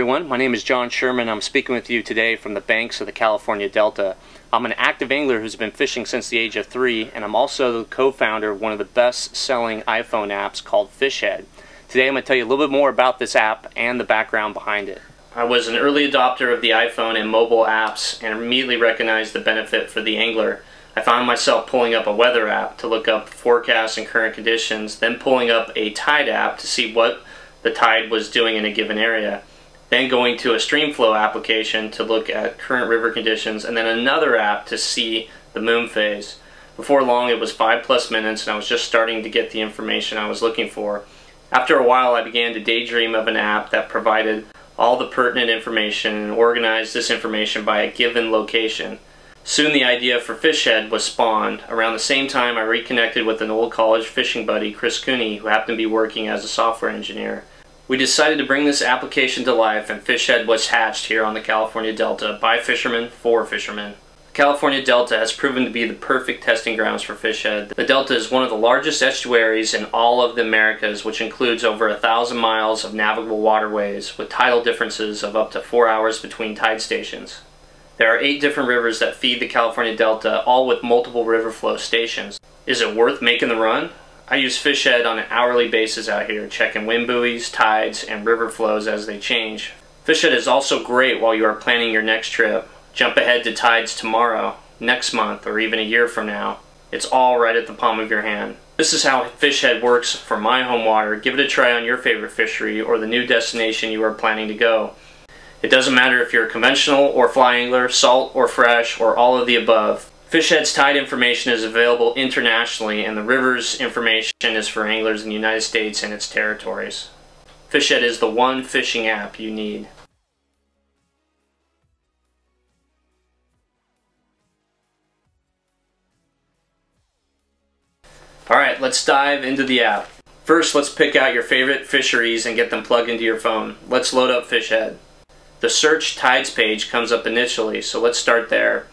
everyone, my name is John Sherman. I'm speaking with you today from the banks of the California Delta. I'm an active angler who's been fishing since the age of 3, and I'm also the co-founder of one of the best-selling iPhone apps called FishHead. Today I'm going to tell you a little bit more about this app and the background behind it. I was an early adopter of the iPhone and mobile apps and immediately recognized the benefit for the angler. I found myself pulling up a weather app to look up forecasts and current conditions, then pulling up a tide app to see what the tide was doing in a given area, then going to a streamflow application to look at current river conditions, and then another app to see the moon phase. Before long it was 5+ minutes and I was just starting to get the information I was looking for. After a while I began to daydream of an app that provided all the pertinent information and organized this information by a given location. Soon the idea for FishHead was spawned. Around the same time I reconnected with an old college fishing buddy, Chris Cooney, who happened to be working as a software engineer. We decided to bring this application to life, and FishHead was hatched here on the California Delta by fishermen for fishermen. The California Delta has proven to be the perfect testing grounds for FishHead. The Delta is one of the largest estuaries in all of the Americas, which includes over 1,000 miles of navigable waterways with tidal differences of up to 4 hours between tide stations. There are 8 different rivers that feed the California Delta, all with multiple river flow stations. Is it worth making the run? I use FishHead on an hourly basis out here, checking wind buoys, tides, and river flows as they change. FishHead is also great while you are planning your next trip. Jump ahead to tides tomorrow, next month, or even a year from now. It's all right at the palm of your hand. This is how FishHead works for my home water. Give it a try on your favorite fishery or the new destination you are planning to go. It doesn't matter if you're a conventional or fly angler, salt or fresh, or all of the above. FishHead's tide information is available internationally, and the river's information is for anglers in the United States and its territories. FishHead is the one fishing app you need. Alright, let's dive into the app. First, let's pick out your favorite fisheries and get them plugged into your phone. Let's load up FishHead. The search tides page comes up initially, so let's start there.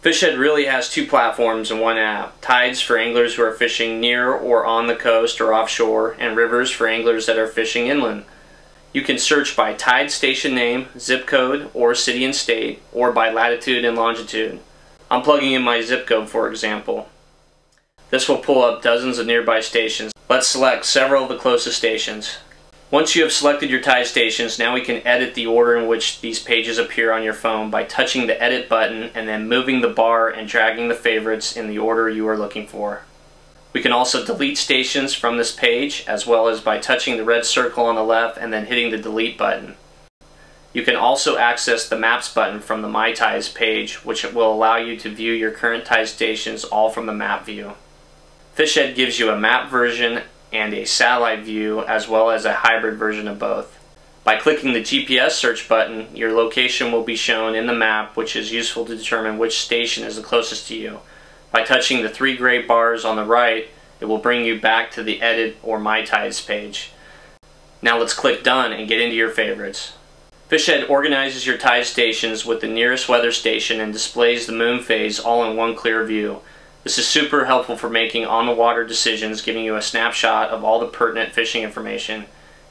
FishHead really has 2 platforms in one app. Tides for anglers who are fishing near or on the coast or offshore, and rivers for anglers that are fishing inland. You can search by tide station name, zip code, or city and state, or by latitude and longitude. I'm plugging in my zip code, for example. This will pull up dozens of nearby stations. Let's select several of the closest stations. Once you have selected your tide stations, now we can edit the order in which these pages appear on your phone by touching the edit button and then moving the bar and dragging the favorites in the order you are looking for. We can also delete stations from this page, as well as by touching the red circle on the left and then hitting the delete button. You can also access the Maps button from the My Tides page, which will allow you to view your current tide stations all from the map view. FishHead gives you a map version and a satellite view, as well as a hybrid version of both. By clicking the GPS search button, your location will be shown in the map, which is useful to determine which station is the closest to you. By touching the 3 gray bars on the right, it will bring you back to the Edit or My Tides page. Now let's click Done and get into your favorites. FishHead organizes your tide stations with the nearest weather station and displays the moon phase all in one clear view. This is super helpful for making on-the-water decisions, giving you a snapshot of all the pertinent fishing information.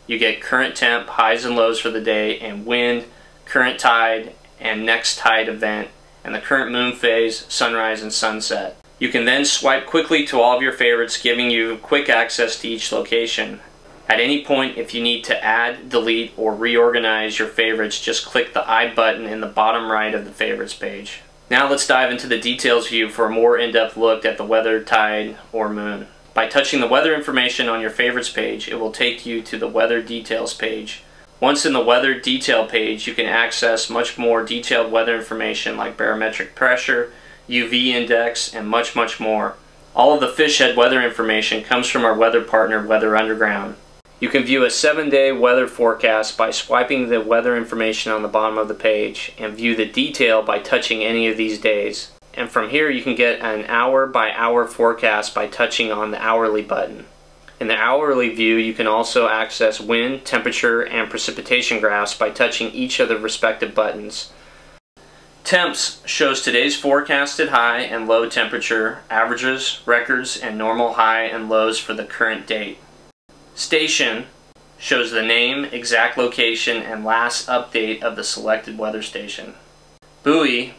You get current temp, highs and lows for the day, and wind, current tide, and next tide event, and the current moon phase, sunrise, and sunset. You can then swipe quickly to all of your favorites, giving you quick access to each location. At any point, if you need to add, delete, or reorganize your favorites, just click the I button in the bottom right of the favorites page. Now let's dive into the details view for a more in-depth look at the weather, tide, or moon. By touching the weather information on your favorites page, it will take you to the weather details page. Once in the weather detail page, you can access much more detailed weather information like barometric pressure, UV index, and much more. All of the FishHead weather information comes from our weather partner, Weather Underground. You can view a 7-day weather forecast by swiping the weather information on the bottom of the page, and view the detail by touching any of these days. And from here you can get an hour-by-hour forecast by touching on the hourly button. In the hourly view you can also access wind, temperature, and precipitation graphs by touching each of the respective buttons. Temps shows today's forecasted high and low temperature, averages, records, and normal high and lows for the current date. Station Shows the name, exact location, and last update of the selected weather station. Buoy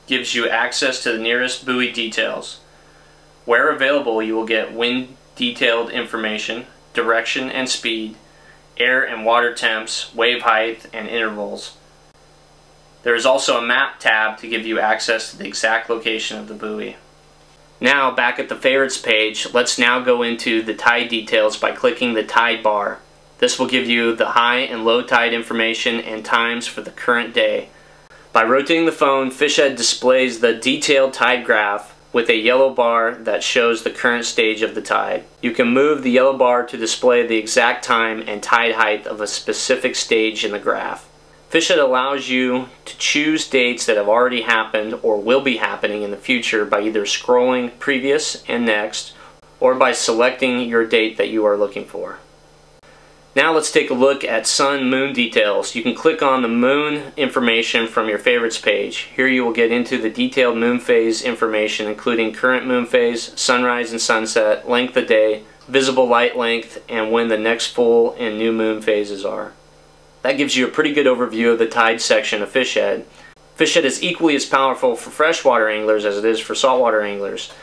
gives you access to the nearest buoy details. Where available, you will get wind detailed information, direction and speed, air and water temps, wave height, and intervals. There is also a map tab to give you access to the exact location of the buoy. Now, back at the favorites page, let's now go into the tide details by clicking the tide bar. This will give you the high and low tide information and times for the current day. By rotating the phone, FishHead displays the detailed tide graph with a yellow bar that shows the current stage of the tide. You can move the yellow bar to display the exact time and tide height of a specific stage in the graph. FishHead allows you to choose dates that have already happened or will be happening in the future by either scrolling previous and next, or by selecting your date that you are looking for. Now let's take a look at sun-moon details. You can click on the moon information from your favorites page. Here you will get into the detailed moon phase information, including current moon phase, sunrise and sunset, length of day, visible light length, and when the next full and new moon phases are. That gives you a pretty good overview of the tide section of FishHead. FishHead is equally as powerful for freshwater anglers as it is for saltwater anglers.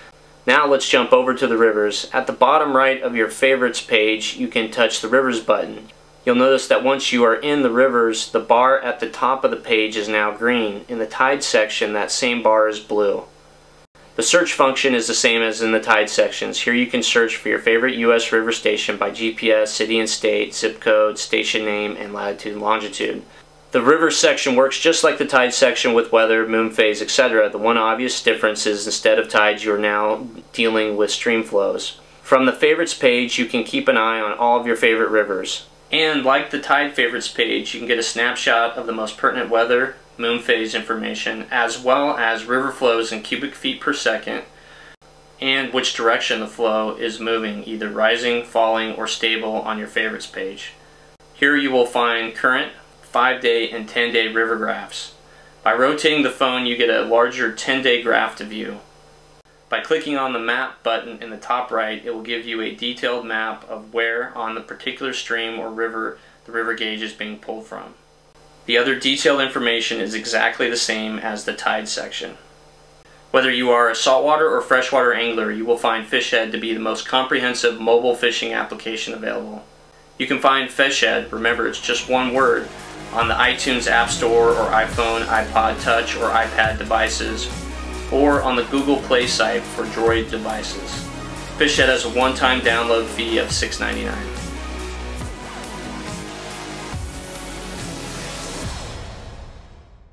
Now let's jump over to the rivers. At the bottom right of your favorites page, you can touch the rivers button. You'll notice that once you are in the rivers, the bar at the top of the page is now green. In the tide section, that same bar is blue. The search function is the same as in the tide sections. Here you can search for your favorite U.S. river station by GPS, city and state, zip code, station name, and latitude and longitude. The river section works just like the tide section with weather, moon phase, etc. The one obvious difference is instead of tides, you are now dealing with stream flows. From the favorites page, you can keep an eye on all of your favorite rivers. And like the tide favorites page, you can get a snapshot of the most pertinent weather, moon phase information, as well as river flows in cubic feet per second, and which direction the flow is moving, either rising, falling, or stable on your favorites page. Here you will find current, 5-day and 10-day river graphs. By rotating the phone, you get a larger 10-day graph to view. By clicking on the map button in the top right, it will give you a detailed map of where on the particular stream or river the river gauge is being pulled from. The other detailed information is exactly the same as the tide section. Whether you are a saltwater or freshwater angler, you will find FishHead to be the most comprehensive mobile fishing application available. You can find FishHead, remember it's just one word, on the iTunes App Store or iPhone, iPod Touch, or iPad devices, or on the Google Play site for Droid devices. FishHead has a one-time download fee of $6.99.